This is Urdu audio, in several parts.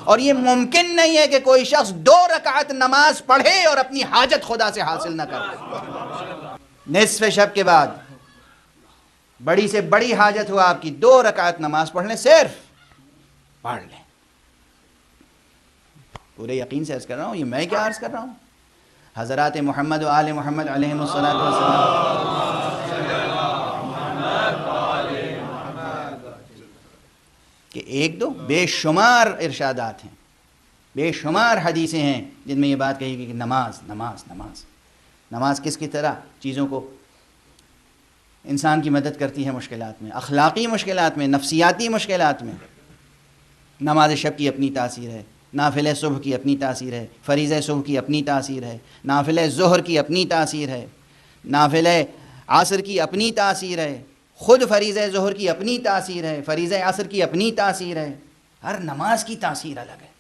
اور یہ ممکن نہیں ہے کہ کوئی شخص 2 رکعت نماز پڑھے اور اپنی حاجت خدا سے حاصل نہ کرے۔ نصف شب کے بعد بڑی سے بڑی حاجت ہو آپ کی، 2 رکعت نماز پڑھ لیں، صرف پڑھ لیں۔ پورے یقین سے عرض کر رہا ہوں، یہ میں کیا عرض کر رہا ہوں، حضرات محمد و آل محمد علیہم الصلاۃ والسلام کہ 1-2 بے شمار ارشادات ہیں، بے شمار حدیثیں ہیں جن میں یہ بات کہی گئی کہ نماز نماز نماز نماز کس کی طرح چیزوں کو انسان کی مدد کرتی ہے مشکلات میں، اخلاقی مشکلات میں، نفسیاتی مشکلات میں۔ نماز شب کی اپنی تاثیر ہے، نافلہ صبح کی اپنی تاثیر ہے، فریضہ صبح کی اپنی تاثیر ہے، نافلہ ظہر کی اپنی تاثیر ہے، نافلہ عصر کی اپنی تاثیر ہے، خود فریضہ ظہر کی اپنی تاثیر ہے، فریضہ عصر کی اپنی تاثیر ہے۔ ہر نماز کی تاثیر الگ ہے۔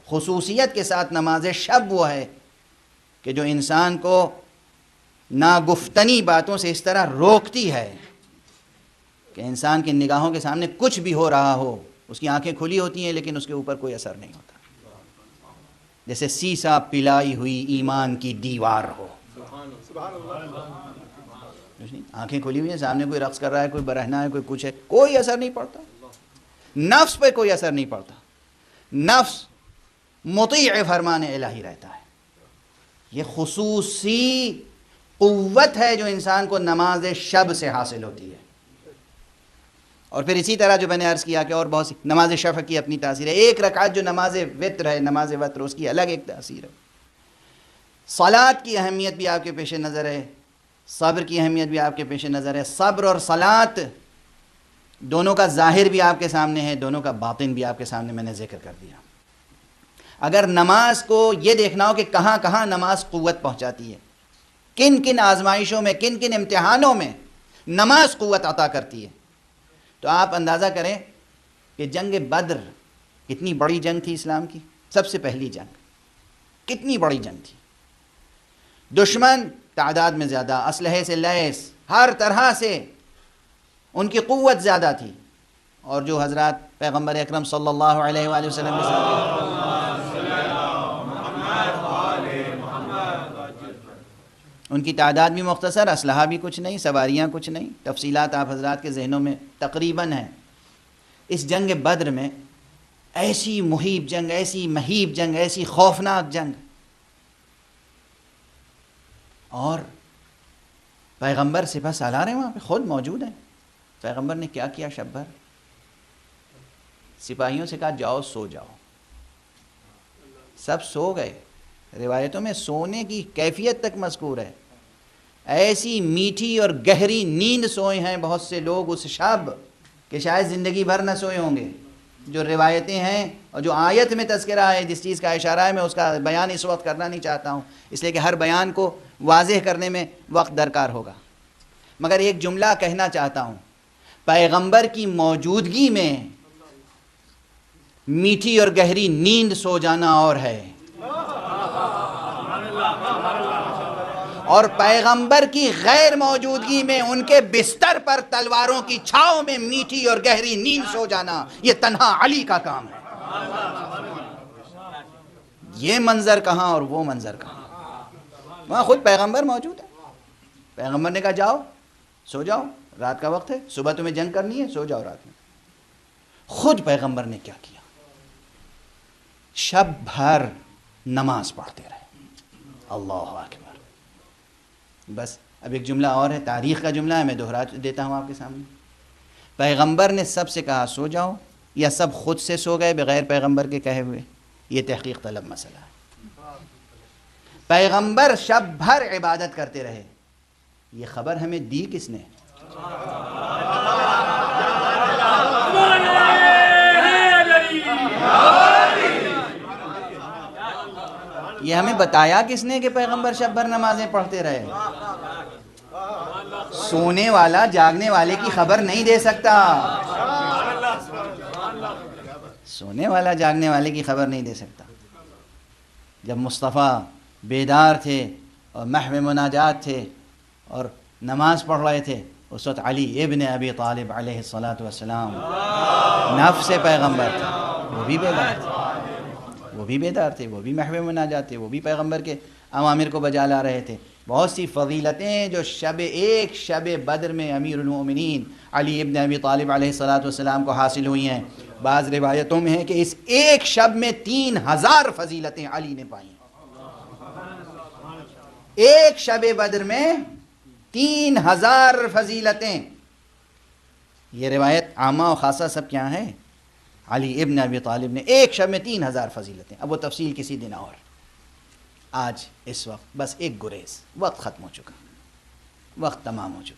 خصوصیت کے ساتھ نماز شب وہ ہے کہ جو انسان کو ناگفتنی باتوں سے اس طرح روکتی ہے کہ انسان کی نگاہوں کے سامنے کچھ بھی ہو رہا ہو، اس کی آنکھیں کھلی ہوتی ہیں لیکن اس کے اوپر کوئی اثر نہیں ہوتا، جیسے سیسا پلائی ہوئی ایمان کی دیوار ہو۔ آنکھیں کھلی ہوئی ہیں، سامنے کوئی رقص کر رہا ہے، کوئی برہنہ ہے، کوئی کچھ ہے، کوئی اثر نہیں پڑتا، نفس پہ کوئی اثر نہیں پڑتا، نفس مطیع فرمان الہی رہتا ہے۔ یہ خصوصی قوت ہے جو انسان کو نماز شب سے حاصل ہوتی ہے۔ اور پھر اسی طرح جو میں نے عرض کیا کہ اور بہت سی نماز شفع کی اپنی تاثیر ہے، 1 رکعت جو نماز وتر ہے، نماز وتر، اس کی الگ ایک تاثیر ہے۔ صلاۃ کی اہمیت بھی آپ کے پیش نظر ہے، صبر کی اہمیت بھی آپ کے پیش نظر ہے۔ صبر اور صلاۃ دونوں کا ظاہر بھی آپ کے سامنے ہے، دونوں کا باطن بھی آپ کے سامنے میں نے ذکر کر دیا۔ اگر نماز کو یہ دیکھنا ہو کہ کہاں کہاں نماز قوت پہنچاتی ہے، کن کن آزمائشوں میں، کن کن امتحانوں میں نماز قوت عطا کرتی ہے، تو آپ اندازہ کریں کہ جنگ بدر کتنی بڑی جنگ تھی اسلام کی، سب سے پہلی جنگ، کتنی بڑی جنگ تھی۔ دشمن تعداد میں زیادہ، اسلحے سے لیس، ہر طرح سے ان کی قوت زیادہ تھی، اور جو حضرات پیغمبر اکرم صلی اللہ علیہ وآلہ وسلم کے ساتھ ان کی تعداد بھی مختصر، اسلحہ بھی کچھ نہیں، سواریاں کچھ نہیں، تفصیلات آپ حضرات کے ذہنوں میں تقریباً ہیں۔ اس جنگ بدر میں ایسی مہیب جنگ، ایسی مہیب جنگ، ایسی خوفناک جنگ، اور پیغمبر سپہ سالار ہیں وہاں پہ، خود موجود ہیں۔ پیغمبر نے کیا کیا شب بھر؟ سپاہیوں سے کہا جاؤ سو جاؤ، سب سو گئے۔ روایتوں میں سونے کی کیفیت تک مذکور ہے، ایسی میٹھی اور گہری نیند سوئے ہیں بہت سے لوگ اس شب کہ شاید زندگی بھر نہ سوئے ہوں گے۔ جو روایتیں ہیں اور جو آیت میں تذکرہ ہے، جس چیز کا اشارہ ہے، میں اس کا بیان اس وقت کرنا نہیں چاہتا ہوں، اس لیے کہ ہر بیان کو واضح کرنے میں وقت درکار ہوگا، مگر ایک جملہ کہنا چاہتا ہوں، پیغمبر کی موجودگی میں میٹھی اور گہری نیند سو جانا اور ہے، اور پیغمبر کی غیر موجودگی میں ان کے بستر پر تلواروں کی چھاؤں میں میٹھی اور گہری نیند سو جانا، یہ تنہا علی کا کام ہے۔ یہ منظر کہاں اور وہ منظر کہاں؟ وہاں خود پیغمبر موجود ہے۔ پیغمبر نے کہا جاؤ سو جاؤ، رات کا وقت ہے، صبح تمہیں جنگ کرنی ہے، سو جاؤ رات میں۔ خود پیغمبر نے کیا کیا؟ شب بھر نماز پڑھتے رہے۔ اللہ اکبر۔ بس اب ایک جملہ اور ہے، تاریخ کا جملہ ہے، میں دہرا دیتا ہوں آپ کے سامنے۔ پیغمبر نے سب سے کہا سو جاؤ، یا سب خود سے سو گئے بغیر پیغمبر کے کہے ہوئے؟ یہ تحقیق طلب مسئلہ ہے۔ پیغمبر شب بھر عبادت کرتے رہے، یہ خبر ہمیں دی کس نے؟ یہ ہمیں بتایا کس نے کہ پیغمبر شب بھر نمازیں پڑھتے رہے؟ سونے والا جاگنے والے کی خبر نہیں دے سکتا، سونے والا جاگنے والے کی خبر نہیں دے سکتا۔ جب مصطفیٰ بیدار تھے اور محو مناجات تھے اور نماز پڑھ رہے تھے، اس وقت علی ابن ابی طالب علیہ الصلاۃ والسلام نفس پیغمبر تھا، وہ بھی بیدار تھا۔ وہ بھی بیدار تھے، وہ بھی محو مناجات تھے، وہ بھی پیغمبر کے اوامر کو بجا لا رہے تھے۔ بہت سی فضیلتیں جو ایک شب بدر میں امیر المومنین علی ابن ابی طالب علیہ السلام کو حاصل ہوئی ہیں۔ بعض روایتوں میں ہے کہ اس ایک شب میں 3000 فضیلتیں علی نے پائی ہیں۔ ایک شب بدر میں 3000 فضیلتیں۔ یہ روایت عامہ و خاصہ سب کیا ہے؟ علی ابن ابی طالب نے ایک شب میں 3000 فضیلتیں۔ اب وہ تفصیل کسی دن اور۔ آج اس وقت بس ایک گریز، وقت ختم ہو چکا، وقت تمام ہو چکا۔